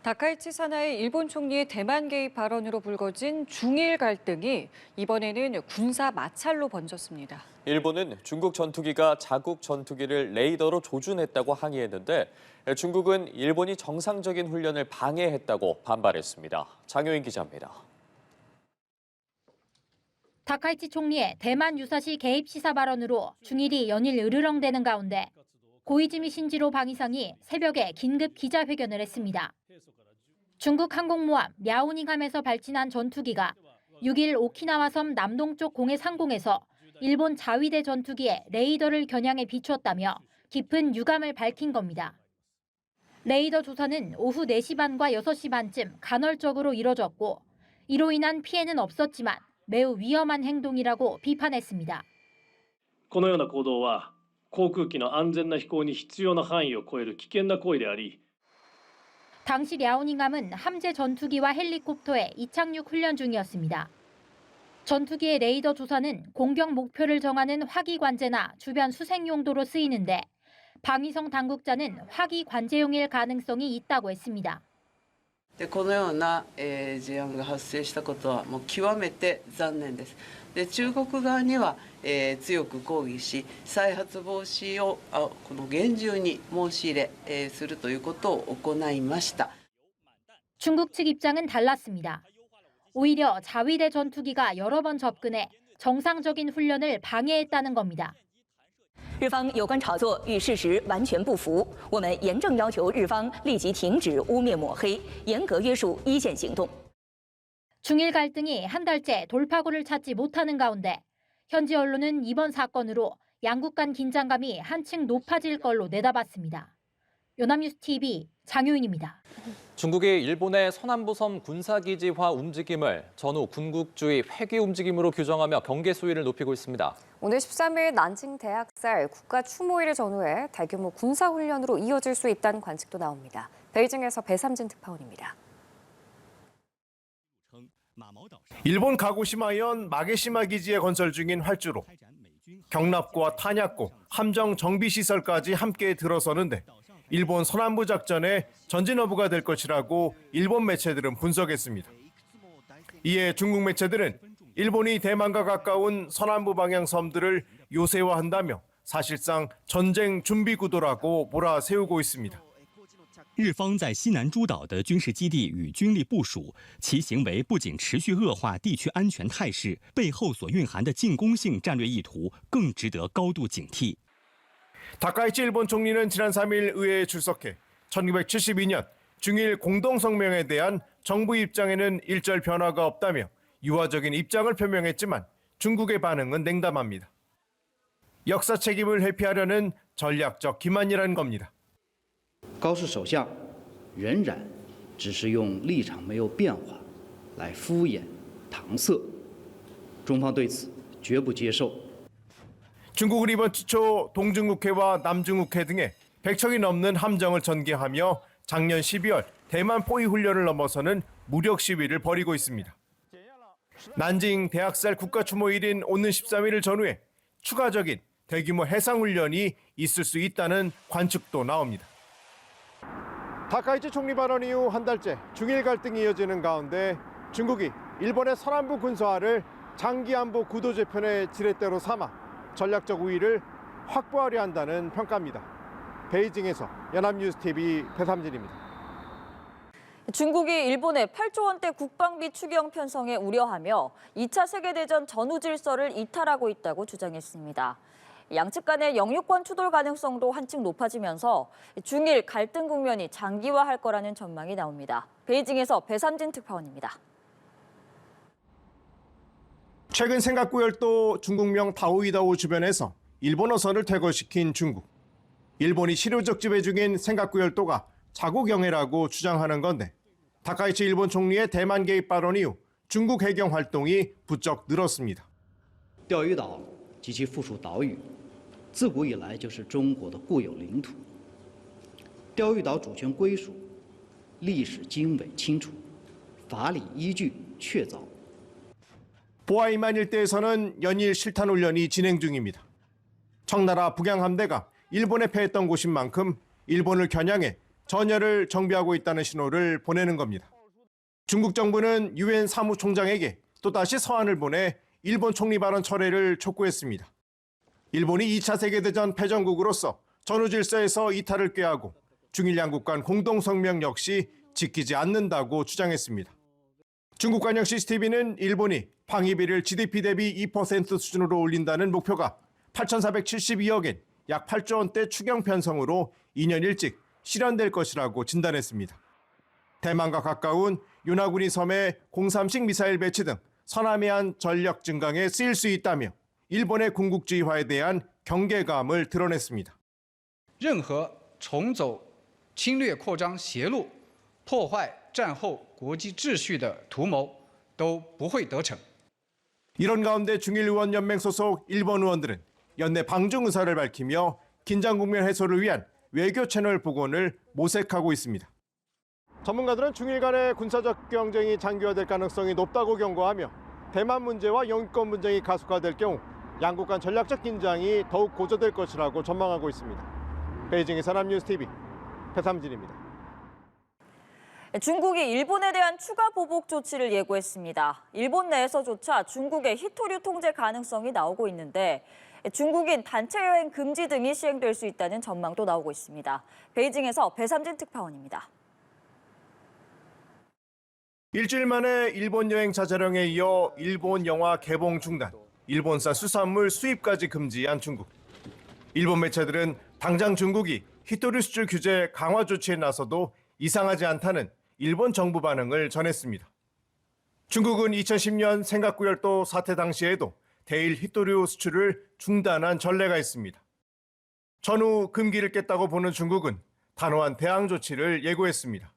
다카이치 사나이 일본 총리의 대만 개입 발언으로 불거진 중일 갈등이 이번에는 군사 마찰로 번졌습니다. 일본은 중국 전투기가 자국 전투기를 레이더로 조준했다고 항의했는데 중국은 일본이 정상적인 훈련을 방해했다고 반발했습니다. 장효인 기자입니다. 다카이치 총리의 대만 유사시 개입 시사 발언으로 중일이 연일 으르렁대는 가운데 고이즈미 신지로 방위상이 새벽에 긴급 기자회견을 했습니다. 중국 항공모함 랴오닝함에서 발진한 전투기가 6일 오키나와 섬 남동쪽 공해 상공에서 일본 자위대 전투기의 레이더를 겨냥해 비추었다며 깊은 유감을 밝힌 겁니다. 레이더 조사는 오후 4시 반과 6시 반쯤 간헐적으로 이뤄졌고 이로 인한 피해는 없었지만 매우 위험한 행동이라고 비판했습니다. このような行動は航空機の安全な飛行に必要な範囲を超える危険な行為であり 당시 랴오닝함은 함재 전투기와 헬리콥터의 이착륙 훈련 중이었습니다. 전투기의 레이더 조사는 공격 목표를 정하는 화기 관제나 주변 수색 용도로 쓰이는데 방위성 당국자는 화기 관제용일 가능성이 있다고 했습니다. このような事案が発生したことはもう極めて残念です。中国側には強く抗議し、再発防止をこの厳重に申し入れするということを行いました。 중국 측 입장은 달랐습니다. 오히려 자위대 전투기가 여러 번 접근해 정상적인 훈련을 방해했다는 겁니다. 日方有关炒作与事实完全不符，我们严正要求日方立即停止污蔑抹黑，严格约束一线行动。 중일 갈등이 한 달째 돌파구를 찾지 못하는 가운데 현지 언론은 이번 사건으로 양국 간 긴장감이 한층 높아질 걸로 내다봤습니다. 연합뉴스 TV 장효인입니다. 중국이 일본의 서남부섬 군사기지화 움직임을 전후 군국주의 회귀 움직임으로 규정하며 경계 수위를 높이고 있습니다. 오늘 13일 난징 대학살 국가 추모일을 전후해 대규모 군사훈련으로 이어질 수 있다는 관측도 나옵니다. 베이징에서 배삼진 특파원입니다. 일본 가고시마현 마게시마 기지에 건설 중인 활주로, 경납고와 탄약고, 함정 정비시설까지 함께 들어서는데 일본 서남부 작전의 전진허브가 될 것이라고 일본 매체들은 분석했습니다. 이에 중국 매체들은 일본이 대만과 가까운 서남부 방향 섬들을 요새화한다며 사실상 전쟁 준비 구도라고 몰아세우고 있습니다. 日方在西南诸岛的军事基地与军力部署，其行为不仅持续恶化地区安全态势，背后所蕴含的进攻性战略意图更值得高度警惕。 다카이치 일본 총리는 지난 3일 의회에 출석해 1972년 중일 공동성명에 대한 정부 입장에는 일절 변화가 없다며 유화적인 입장을 표명했지만 중국의 반응은 냉담합니다. 역사 책임을 회피하려는 전략적 기만이라는 겁니다. 高市首相仍然只是用立场没有变化来敷衍搪塞，中方对此绝不接受。 중국은 이번 주 초 동중국해와 남중국해 등에 100척이 넘는 함정을 전개하며 작년 12월 대만 포위 훈련을 넘어서는 무력 시위를 벌이고 있습니다. 난징 대학살 국가 추모일인 오는 13일을 전후해 추가적인 대규모 해상 훈련이 있을 수 있다는 관측도 나옵니다. 다카이치 총리 발언 이후 한 달째 중일 갈등이 이어지는 가운데 중국이 일본의 서남부 군사화를 장기 안보 구도 재편의 지렛대로 삼아 전략적 우위를 확보하려 한다는 평가입니다. 베이징에서 연합뉴스 TV 배삼진입니다. 중국이 일본의 8조 원대 국방비 추경 편성에 우려하며 2차 세계대전 전후 질서를 이탈하고 있다고 주장했습니다. 양측 간의 영유권 추돌 가능성도 한층 높아지면서 중일 갈등 국면이 장기화할 거라는 전망이 나옵니다. 베이징에서 배삼진 특파원입니다. 최근 생각구열도 중국명 다오이다오 주변에서 일본어선을 퇴거시킨 중국. 일본이 실효적 지배 중인 생각구열도가 자국영해라고 주장하는 건데 다카이치 일본 총리의 대만 개입 발언 이후 중국 해경 활동이 부쩍 늘었습니다. 钓鱼岛及其附属岛屿自古以来就是中国的固有领土。钓鱼岛主权归属历史经纬清楚，法理依据确凿。 보아이만 일대에서는 연일 실탄 훈련이 진행 중입니다. 청나라 북양 함대가 일본에 패했던 곳인 만큼 일본을 겨냥해 전열을 정비하고 있다는 신호를 보내는 겁니다. 중국 정부는 유엔 사무총장에게 또다시 서한을 보내 일본 총리 발언 철회를 촉구했습니다. 일본이 2차 세계대전 패전국으로서 전후 질서에서 이탈을 꾀하고 중일 양국 간 공동성명 역시 지키지 않는다고 주장했습니다. 중국 관영 CCTV는 일본이 방위비를 GDP 대비 2% 수준으로 올린다는 목표가 8,472억 엔, 약 8조 원대 추경 편성으로 2년 일찍 실현될 것이라고 진단했습니다. 대만과 가까운 요나구니 섬의 공삼식 미사일 배치 등 서남해안 전력 증강에 쓰일 수 있다며 일본의 군국주의화에 대한 경계감을 드러냈습니다. 任何重走侵略扩张邪路、破坏战后国际秩序的图谋都不会得逞。 이런 가운데 중일의원연맹 소속 일본 의원들은 연내 방중 의사를 밝히며 긴장 국면 해소를 위한 외교 채널 복원을 모색하고 있습니다. 전문가들은 중일 간의 군사적 경쟁이 장기화될 가능성이 높다고 경고하며 대만 문제와 영유권 분쟁이 가속화될 경우 양국 간 전략적 긴장이 더욱 고조될 것이라고 전망하고 있습니다. 베이징의 산업뉴스TV 배삼진입니다. 중국이 일본에 대한 추가 보복 조치를 예고했습니다. 일본 내에서조차 중국의 히토류 통제 가능성이 나오고 있는데 중국인 단체 여행 금지 등이 시행될 수 있다는 전망도 나오고 있습니다. 베이징에서 배삼진 특파원입니다. 일주일 만에 일본 여행 자제령에 이어 일본 영화 개봉 중단, 일본산 수산물 수입까지 금지한 중국. 일본 매체들은 당장 중국이 히토류 수출 규제 강화 조치에 나서도 이상하지 않다는 일본 정부 반응을 전했습니다. 중국은 2010년 생각구열도 사태 당시에도 대일 히토류 수출을 중단한 전례가 있습니다. 전후 금기를 깼다고 보는 중국은 단호한 대항 조치를 예고했습니다.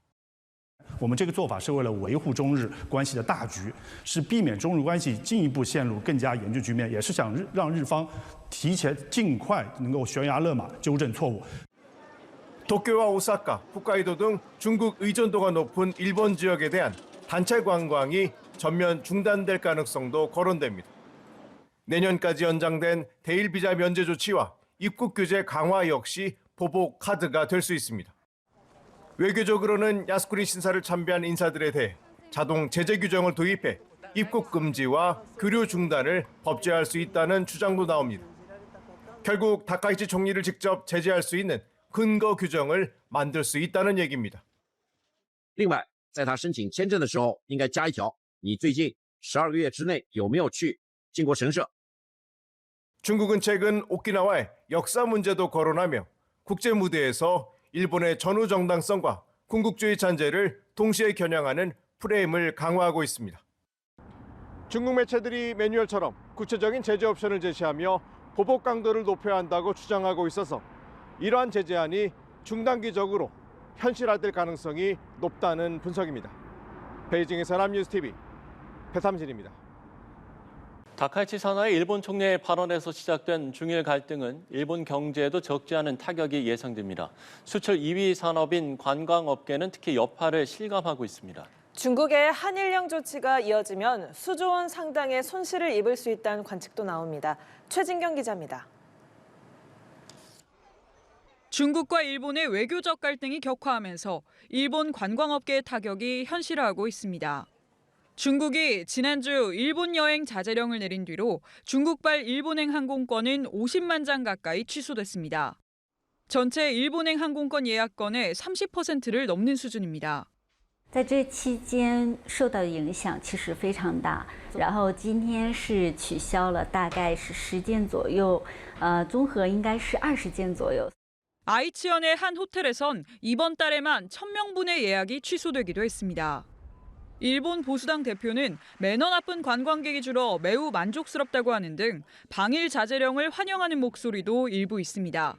我们这个做法是为了维护中日关系的大局，是避免中日关系进一步陷入更加严峻局面，也是想让日方提前尽快能够悬崖勒马，纠正错误。 도쿄와 오사카, 홋카이도 등 중국 의존도가 높은 일본 지역에 대한 단체 관광이 전면 중단될 가능성도 거론됩니다. 내년까지 연장된 대일 비자 면제 조치와 입국 규제 강화 역시 보복 카드가 될 수 있습니다. 외교적으로는 야스쿠니 신사를 참배한 인사들에 대해 자동 제재 규정을 도입해 입국 금지와 교류 중단을 법제화할 수 있다는 주장도 나옵니다. 결국 다카이치 총리를 직접 제재할 수 있는 근거 규정을 만들 수 있다는 얘기입니다. 另外，在他申请签证的时候，应该加一条：你最近12个月之内有没有去靖国神社？ 중국은 최근 오키나와의 역사 문제도 거론하며 국제 무대에서 일본의 전후 정당성과 군국주의 잔재를 동시에 겨냥하는 프레임을 강화하고 있습니다. 중국 매체들이 매뉴얼처럼 구체적인 제재 옵션을 제시하며 보복 강도를 높여야 한다고 주장하고 있어서 이러한 제재안이 중단기적으로 현실화될 가능성이 높다는 분석입니다. 베이징의 산업뉴스TV 배삼진입니다. 다카이치 산하의 일본 총리의 발언에서 시작된 중일 갈등은 일본 경제에도 적지 않은 타격이 예상됩니다. 수출 2위 산업인 관광업계는 특히 여파를 실감하고 있습니다. 중국의 한일령 조치가 이어지면 수조 원 상당의 손실을 입을 수 있다는 관측도 나옵니다. 최진경 기자입니다. 중국과 일본의 외교적 갈등이 격화하면서 일본 관광업계의 타격이 현실화하고 있습니다. 중국이 지난주 일본 여행 자제령을 내린 뒤로 중국발 일본행 항공권은 50만 장 가까이 취소됐습니다. 전체 일본행 항공권 예약건의 30%를 넘는 수준입니다. 在这期间受到的影响其实非常大，然后今天是取消了大概是10件左右，综合应该是20件左右。 아이치현의 한 호텔에선 이번 달에만 1000명분의 예약이 취소되기도 했습니다. 일본 보수당 대표는 매너 나쁜 관광객이 줄어 매우 만족스럽다고 하는 등 방일 자제령을 환영하는 목소리도 일부 있습니다.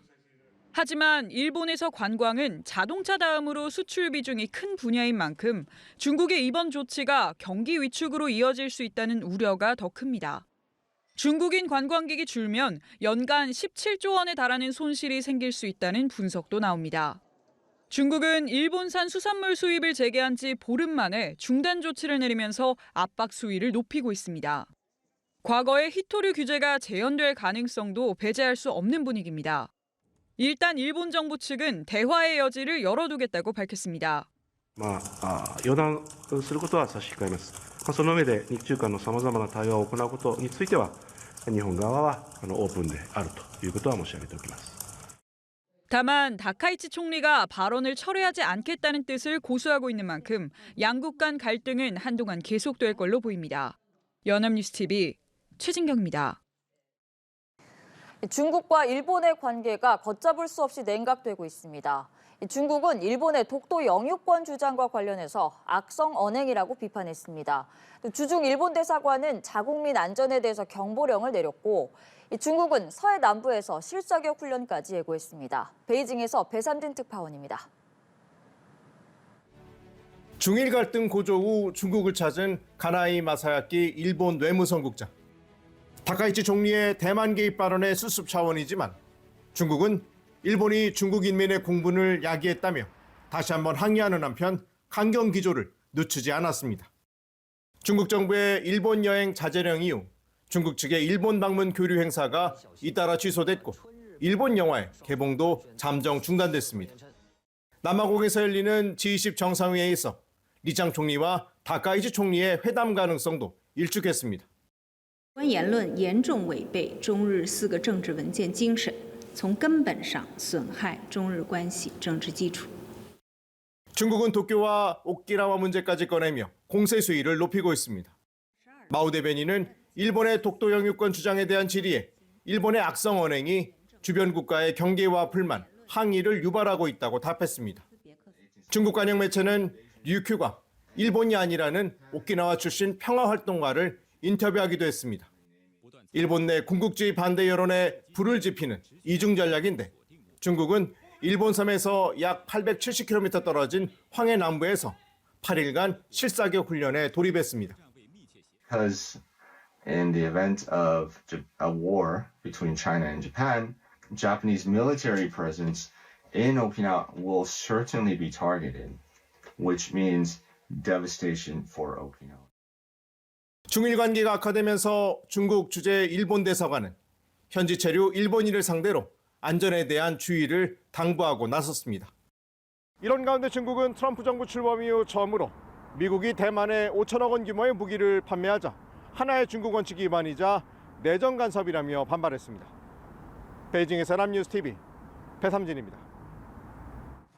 하지만 일본에서 관광은 자동차 다음으로 수출 비중이 큰 분야인 만큼 중국의 이번 조치가 경기 위축으로 이어질 수 있다는 우려가 더 큽니다. 중국인 관광객이 줄면 연간 17조 원에 달하는 손실이 생길 수 있다는 분석도 나옵니다. 중국은 일본산 수산물 수입을 재개한 지 보름 만에 중단 조치를 내리면서 압박 수위를 높이고 있습니다. 과거의 히토류 규제가 재현될 가능성도 배제할 수 없는 분위기입니다. 일단 일본 정부 측은 대화의 여지를 열어두겠다고 밝혔습니다. 予断することは差し控えます。その上で日中間のさまざまな対話を行うことについては、日本側はオープンであるということは申し上げておきます。 다만 다카이치 총리가 발언을 철회하지 않겠다는 뜻을 고수하고 있는 만큼 양국 간 갈등은 한동안 계속될 걸로 보입니다. 연합뉴스TV 최진경입니다. 중국과 일본의 관계가 걷잡을 수 없이 냉각되고 있습니다. 중국은 일본의 독도 영유권 주장과 관련해서 악성 언행이라고 비판했습니다. 주중 일본 대사관은 자국민 안전에 대해서 경보령을 내렸고 중국은 서해 남부에서 실사격 훈련까지 예고했습니다. 베이징에서 배삼진 특파원입니다. 중일 갈등 고조 후 중국을 찾은 가나이 마사야키 일본 외무성국장. 다카이치 총리의 대만 개입 발언의 수습 차원이지만 중국은 일본이 중국 인민의 공분을 야기했다며 다시 한번 항의하는 한편 강경 기조를 늦추지 않았습니다. 중국 정부의 일본 여행 자제령 이후 중국 측의 일본 방문 교류 행사가 잇따라 취소됐고 일본 영화의 개봉도 잠정 중단됐습니다. 남아공에서 열리는 G20 정상회의에서 리창 총리와 다카이치 총리의 회담 가능성도 일축했습니다. 言论严重违背中日4个政治文件精神，从根本上损害中日关系政治基础。 중국은 도쿄와 오키나와 문제까지 꺼내며 공세 수위를 높이고 있습니다. 마오 대변인은 일본의 독도 영유권 주장에 대한 질의에 일본의 악성 언행이 주변 국가의 경계와 불만, 항의를 유발하고 있다고 답했습니다. 중국 관영 매체는 류큐가 일본이 아니라는 오키나와 출신 평화활동가를 인터뷰하기도 했습니다. 일본 내 군국주의 반대 여론에 불을 지피는 이중 전략인데 중국은 일본 섬에서 약 870km 떨어진 황해 남부에서 8일간 실사격 훈련에 돌입했습니다. Because in the event of a war between China and Japan, Japanese military presence in Okinawa will certainly be targeted, which means devastation for Okinawa. 중일 관계가 악화되면서 중국 주재 일본 대사관은 현지 체류 일본인을 상대로 안전에 대한 주의를 당부하고 나섰습니다. 이런 가운데 중국은 트럼프 정부 출범 이후 처음으로 미국이 대만에 5천억 원 규모의 무기를 판매하자 하나의 중국 원칙 위반이자 내정 간섭이라며 반발했습니다. 베이징에서 연합뉴스TV 배삼진입니다.